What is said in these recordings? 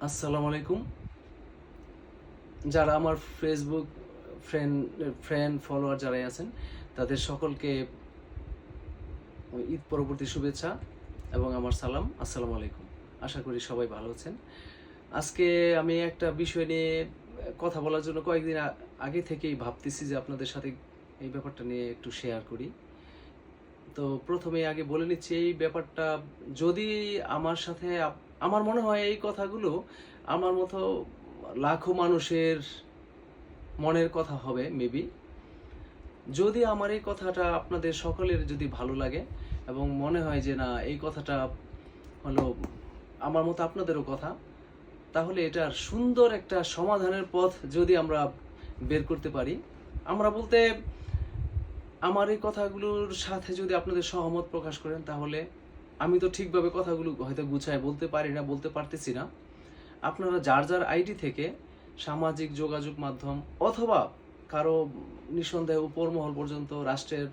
আসসালামু আলাইকুম। যারা আমার ফেসবুক ফ্রেন্ড ফলোয়ার যারাই আছেন তাদের সকলকে ঈদ পরবর্তী শুভেচ্ছা এবং আমার সালাম। আসসালামু আলাইকুম। আশা করি সবাই ভালো আছেন। আজকে আমি একটা বিষয় নিয়ে কথা বলার জন্য কয়েকদিন আগে থেকেই ভাবতেছি যে আপনাদের সাথে এই ব্যাপারটা নিয়ে একটু শেয়ার করি। তো প্রথমেই আগে বলে নিচ্ছি এই ব্যাপারটা যদি আমার সাথে আমার মনে হয় এই কথাগুলো আমার মতো লাখো মানুষের মনের কথা হবে মেবি। যদি আমার এই কথাটা আপনাদের সকলের যদি ভালো লাগে এবং মনে হয় যে না এই কথাটা হলো আমার মতো আপনাদেরও কথা, তাহলে এটার সুন্দর একটা সমাধানের পথ যদি আমরা বের করতে পারি। আমরা বলতে আমার এই কথাগুলোর সাথে যদি আপনাদের সহমত প্রকাশ করেন, তাহলে আমি তো ঠিকভাবে কথাগুলো হয়তো গুছায় বলতে পারি না, বলতে পারতেছি না। আপনারা যার যার আইডি থেকে সামাজিক যোগাযোগ মাধ্যম অথবা কারো নিঃসন্দেহে উপর মহল পর্যন্ত রাষ্ট্রের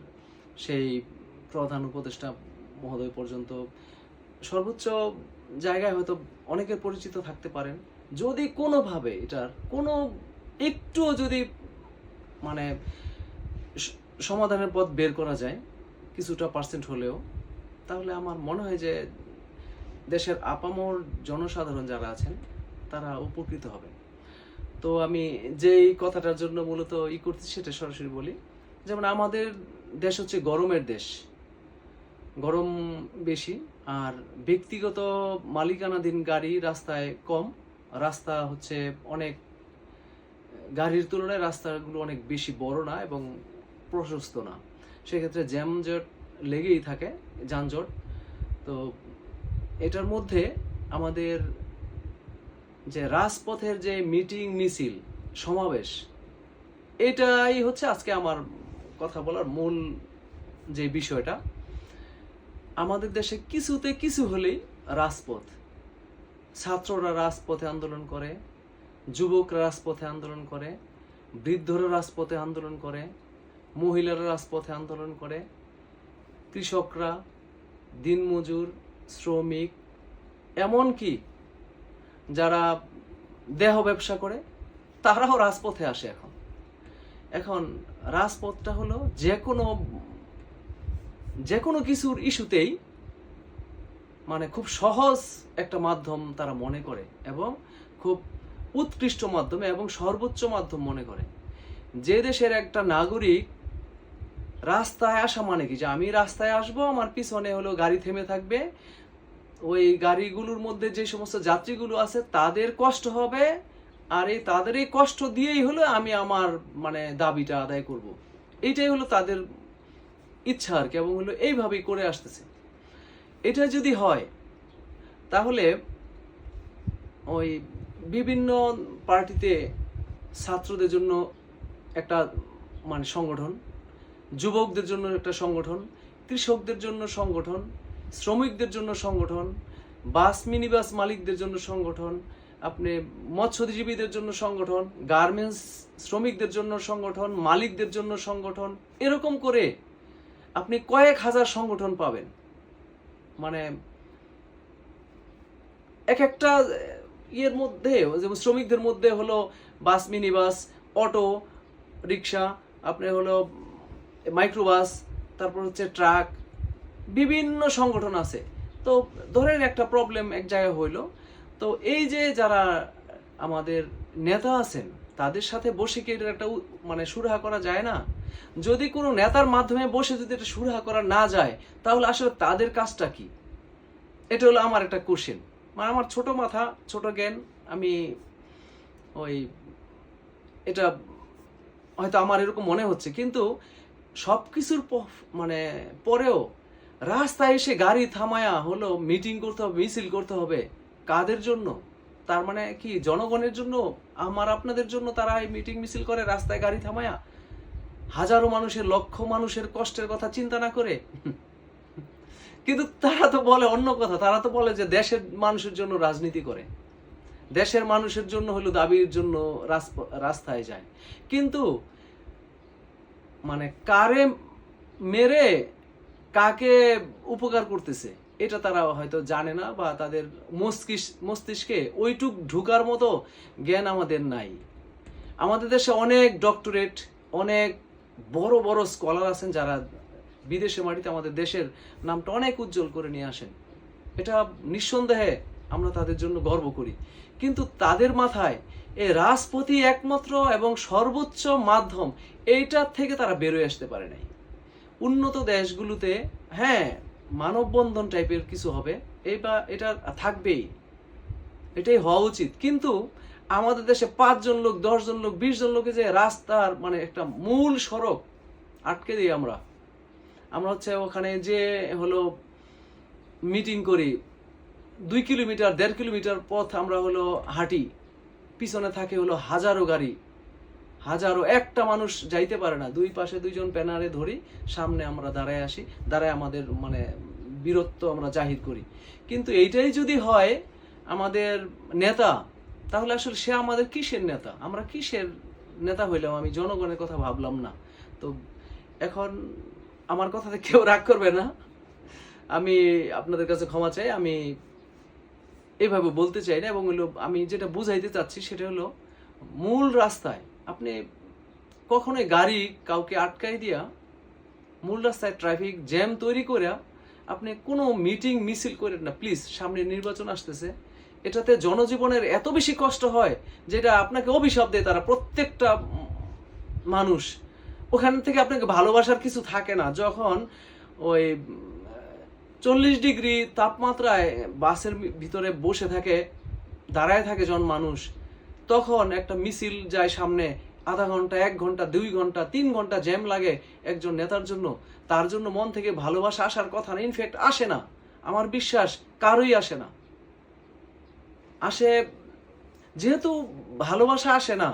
সেই প্রধান উপদেষ্টা মহোদয় পর্যন্ত সর্বোচ্চ জায়গায় হয়তো অনেকের পরিচিত থাকতে পারেন। যদি কোনোভাবে এটার কোনো একটুও যদি মানে সমাধানের পথ বের করা যায় কিছুটা পার্সেন্ট হলেও, তাহলে আমার মনে হয় যে দেশের আপামর জনসাধারণ যারা আছেন তারা উপকৃত হবে। তো আমি যেই কথাটার জন্য মূলত করছি সেটা সরাসরি বলি। যেমন আমাদের দেশ হচ্ছে গরমের দেশ, গরম বেশি, আর ব্যক্তিগত মালিকানাধীন গাড়ি রাস্তায় কম। রাস্তা হচ্ছে অনেক, গাড়ির তুলনায় রাস্তাগুলো অনেক বেশি বড় না এবং প্রশস্ত না, সেক্ষেত্রে জ্যামজট লেগেই থাকে, যানজট। তো এটার মধ্যে আমাদের যে রাজপথের যে মিটিং মিছিল সমাবেশ, এটাই হচ্ছে আজকে আমার কথা বলার মূল যে বিষয়টা। আমাদের দেশে কিছুতে কিছু হলেই রাজপথ, ছাত্ররা রাজপথে আন্দোলন করে, যুবকরা রাজপথে আন্দোলন করে, বৃদ্ধরা রাজপথে আন্দোলন করে, মহিলারা রাজপথে আন্দোলন করে, কৃষকরা, দিনমজুর, শ্রমিক, এমনকি যারা দেহ ব্যবসা করে তারাও রাজপথে আসে। এখন এখন রাজপথটা হলো যে কোনো কিছুর ইস্যুতেই মানে খুব সহজ একটা মাধ্যম তারা মনে করে এবং খুব উৎকৃষ্ট মাধ্যমে এবং সর্বোচ্চ মাধ্যম মনে করে। যে দেশের একটা নাগরিক রাস্তায় আসা মানে কি, যে আমি রাস্তায় আসবো, আমার পিছনে হলো গাড়ি থেমে থাকবে, ওই গাড়িগুলোর মধ্যে যে সমস্ত যাত্রীগুলো আছে তাদের কষ্ট হবে, আর তাদের এই কষ্ট দিয়েই হলো আমি আমার মানে দাবিটা আদায় করব। এইটাই হলো তাদের ইচ্ছা আর কি, এবং হলো এইভাবেই করে আসতেছে। এটা যদি হয় তাহলে ওই বিভিন্ন পার্টিতে ছাত্রদের জন্য একটা মানে সংগঠন, যুবকদের জন্য একটা সংগঠন, কৃষকদের জন্য সংগঠন, শ্রমিকদের জন্য সংগঠন, বাস মিনিবাস মালিকদের জন্য সংগঠন, আপনি মৎস্যজীবীদের জন্য সংগঠন, গার্মেন্টস শ্রমিকদের জন্য সংগঠন, মালিকদের জন্য সংগঠন, এরকম করে আপনি কয়েক হাজার সংগঠন পাবেন। মানে এক একটা ইয়ের মধ্যে, যেমন শ্রমিকদের মধ্যে হলো বাস মিনিবাস, অটো রিক্সা, আপনি হলো মাইক্রোবাস, তারপর হচ্ছে ট্রাক, বিভিন্ন সংগঠন আছে। তো ধরেন একটা প্রবলেম এক জায়গায় হইলো, তো এই যে যারা আমাদের নেতা আছেন তাদের সাথে বসে কি এটা একটা মানে সুরাহা করা যায় না? যদি কোনো নেতার মাধ্যমে বসে যদি এটা সুরাহা করা না যায়, তাহলে আসলে তাদের কাজটা কি? এটা হলো আমার একটা কোশ্চেন। মানে আমার ছোট মাথা, ছোট জ্ঞান, আমি ওই এটা হয়তো আমার এরকম মনে হচ্ছে, কিন্তু সব কিছুর মানে পরেও রাস্তায় এসে গাড়ি থামায়া হলো মিটিং করতে হবে, মিছিল করতে হবে, কাদের জন্য? তার মানে কি জনগণের জন্য, আমার আপনাদের জন্য তারা এই মিটিং মিছিল করে রাস্তায় গাড়ি থামায়া, হাজারো মানুষের, লক্ষ মানুষের কষ্টের কথা চিন্তা না করে? কিন্তু তারা তো বলে অন্য কথা, তারা তো বলে যে দেশের মানুষের জন্য রাজনীতি করে, দেশের মানুষের জন্য হলো দাবির জন্য রাস্তায় যায়। কিন্তু মানে কারে মেরে কাকে উপকার করতেছে এটা তারা হয়তো জানে না, বা তাদের মস্তিষ্কে ওইটুক ঢুকার মতো জ্ঞান আমাদের নাই। আমাদের দেশে অনেক ডক্টরেট, অনেক বড় বড় স্কলার আছেন যারা বিদেশে মাটিতে আমাদের দেশের নামটা অনেক উজ্জ্বল করে নিয়ে আসেন। এটা নিঃসন্দেহে আমরা তাদের জন্য গর্ব করি। কিন্তু তাদের মাথায় এই রাজপথই একমাত্র এবং সর্বোচ্চ মাধ্যম, এইটার থেকে তারা বেরোয় আসতে পারে নাই। উন্নত দেশগুলোতে হ্যাঁ মানববন্ধন টাইপের কিছু হবে, এটা থাকবেই, এটাই হওয়া উচিত। কিন্তু আমাদের দেশে 5 জন লোক, 10 জন লোক, 20 জন লোকে যে রাস্তার মানে একটা মূল সড়ক আটকে দিই আমরা হচ্ছে ওখানে যে হলো মিটিং করি, 2 কিলোমিটার 1.5 কিলোমিটার পথ আমরা হলো হাঁটি, পিছনে থাকে হলো হাজারো গাড়ি, হাজারো, একটা মানুষ যাইতে পারে না, 2 পাশে 2 জন প্যানারে ধরি, সামনে আমরা দাঁড়ায় আসি, দাঁড়ায় আমাদের মানে বীরত্ব আমরা জাহির করি। কিন্তু এইটাই যদি হয় আমাদের নেতা, তাহলে আসলে সে আমাদের কিসের নেতা? আমরা কিসের নেতা হইলাম? আমি জনগণের কথা ভাবলাম না। তো এখন আমার কথাতে কেউ রাগ করবে না, আমি আপনাদের কাছে ক্ষমা চাই, আমি এইভাবে বলতে চাই না। এবং হলো আমি যেটা বুঝাইতে চাচ্ছি সেটা হলো, মূল রাস্তায় আপনি কখনোই গাড়ি কাউকে আটকাই দিয়া মূল রাস্তায় ট্রাফিক জ্যাম তৈরি করে আপনি কোনো মিটিং মিছিল করেন না প্লিজ। সামনে নির্বাচন আসতেছে, এটাতে জনজীবনের এত বেশি কষ্ট হয় যেটা আপনাকে অভিশাপ দেয় তারা, প্রত্যেকটা মানুষ। ওখান থেকে আপনাকে ভালোবাসার কিছু থাকে না। যখন ওই 40 ডিগ্রি তাপমাত্রায় বাসের ভিতরে বসে থাকে, দাঁড়ায় থাকে জন মানুষ, তখন একটা মিছিল যায় সামনে, আধা ঘন্টা, 1 ঘন্টা, 2 ঘন্টা, 3 ঘন্টা জ্যাম লাগে একজন নেতার জন্য, তার জন্য মন থেকে ভালোবাসা আসার কথা না, ইনফ্যাক্ট আসে না। আমার বিশ্বাস কারোই আসে না। আসে যেহেতু ভালোবাসা আসে না,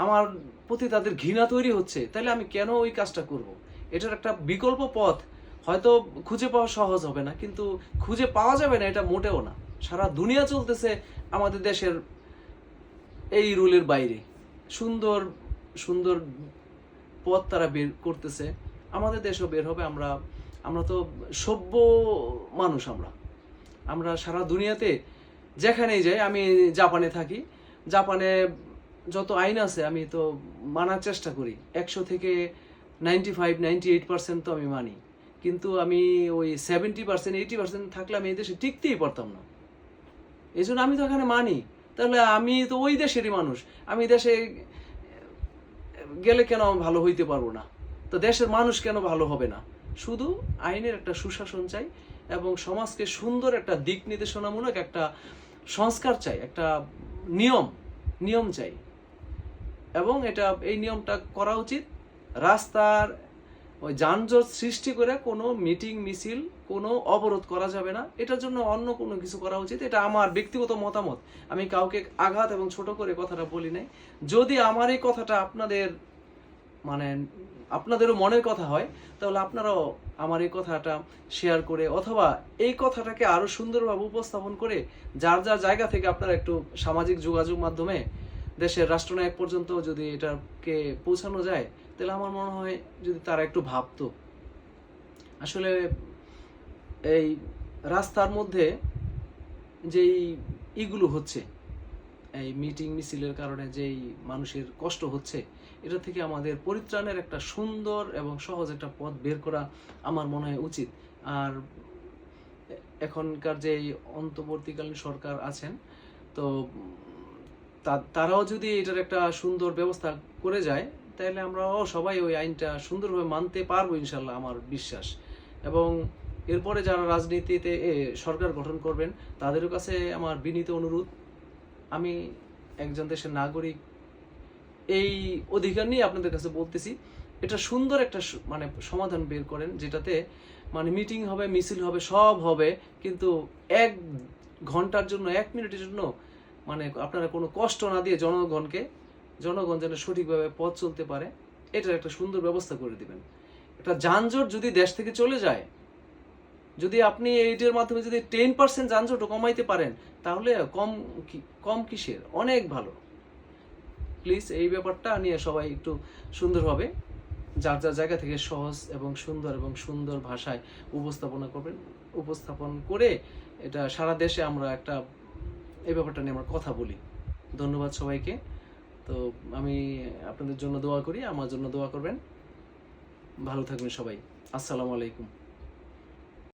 আমার প্রতি তাদের ঘৃণা তৈরি হচ্ছে, তাহলে আমি কেন ওই কাজটা করব? এটার একটা বিকল্প পথ হয়তো খুঁজে পাওয়া সহজ হবে না, কিন্তু খুঁজে পাওয়া যাবে না এটা মোটেও না। সারা দুনিয়া চলতেছে আমাদের দেশের এই রুলের বাইরে, সুন্দর সুন্দর পথ তারা বের করতেছে, আমাদের দেশও বের হবে। আমরা তো সভ্য মানুষ, আমরা সারা দুনিয়াতে যেখানেই যাই, আমি জাপানে থাকি, জাপানে যত আইন আছে আমি তো মানার চেষ্টা করি, 100 থেকে 95-98% তো আমি মানি। কিন্তু আমি ওই 70%-80% থাকলে আমি এই দেশে টিকতেই পারতাম না। এই জন্য আমি তো এখানে মানি। তাহলে আমি তো ওই দেশেরই মানুষ, আমি দেশে গেলে কেন ভালো হইতে পারবো না? তো দেশের মানুষ কেন ভালো হবে না? শুধু আইনের একটা সুশাসন চাই এবং সমাজকে সুন্দর একটা দিক নির্দেশনামূলক একটা সংস্কার চাই, একটা নিয়ম চাই। এবং এই নিয়মটা করা উচিত, রাস্তার ওই যানজট সৃষ্টি করে কোনো মিটিং মিছিল কোনো অবরোধ করা যাবে না। এটার জন্য অন্য কোনো কিছু করা উচিত। এটা আমার ব্যক্তিগত মতামত, আমি কাউকে আঘাত এবং ছোট করে কথাটা বলি নাই। যদি আমার এই কথাটা আপনাদেরও মনের কথা হয়, তাহলে আপনারাও আমার এই কথাটা শেয়ার করে, অথবা এই কথাটাকে আরো সুন্দরভাবে উপস্থাপন করে যার যার জায়গা থেকে আপনারা একটু সামাজিক যোগাযোগ মাধ্যমে দেশের রাষ্ট্রনায়ক পর্যন্ত যদি এটাকে পৌঁছানো যায়, তাহলে আমার মনে হয় যদি তারা একটু ভাবতো, আসলে এই রাস্তার মধ্যে যেই ইগুলো হচ্ছে, এই মিটিং মিছিলের কারণে যেই মানুষের কষ্ট হচ্ছে, এটা থেকে আমাদের পরিত্রাণের একটা সুন্দর এবং সহজ একটা পথ বের করা আমার মনে হয় উচিত। আর এখনকার যে অন্তর্বর্তীকালীন সরকার আছেন, তো তারাও যদি এটার একটা সুন্দর ব্যবস্থা করে যায়, তাহলে আমরাও সবাই ওই আইনটা সুন্দরভাবে মানতে পারবো ইনশাল্লাহ, আমার বিশ্বাস। এবং এরপরে যারা রাজনীতিতে সরকার গঠন করবেন, তাদের কাছে আমার বিনীত অনুরোধ, আমি একজন দেশের নাগরিক, এই অধিকার নিয়ে আপনাদের কাছে বলতেছি, এটা সুন্দর একটা সমাধান বের করেন, যেটাতে মিটিং হবে, মিছিল হবে, সব হবে, কিন্তু 1 ঘন্টার জন্য, 1 মিনিটের জন্য আপনারা কোনো কষ্ট না দিয়ে জনগণ যেন সঠিকভাবে পথ চলতে পারে, এটার একটা সুন্দর ব্যবস্থা করে দিবেন। একটা যানজট যদি দেশ থেকে চলে যায়, যদি আপনি এইটার মাধ্যমে যদি 10% যানজটও কমাইতে পারেন, তাহলে কম কিসের, অনেক ভালো। প্লিজ এই ব্যাপারটা নিয়ে সবাই একটু সুন্দরভাবে যার যার জায়গা থেকে সহজ এবং সুন্দর ভাষায় উপস্থাপন করে এটা সারা দেশে আমরা একটা এই ব্যাপারটা নিয়ে আমরা কথা বলি। ধন্যবাদ সবাইকে। তো আমি আপনাদের জন্য দোয়া করি, আমার জন্য দোয়া করবেন। ভালো থাকবেন সবাই। আসসালামু আলাইকুম।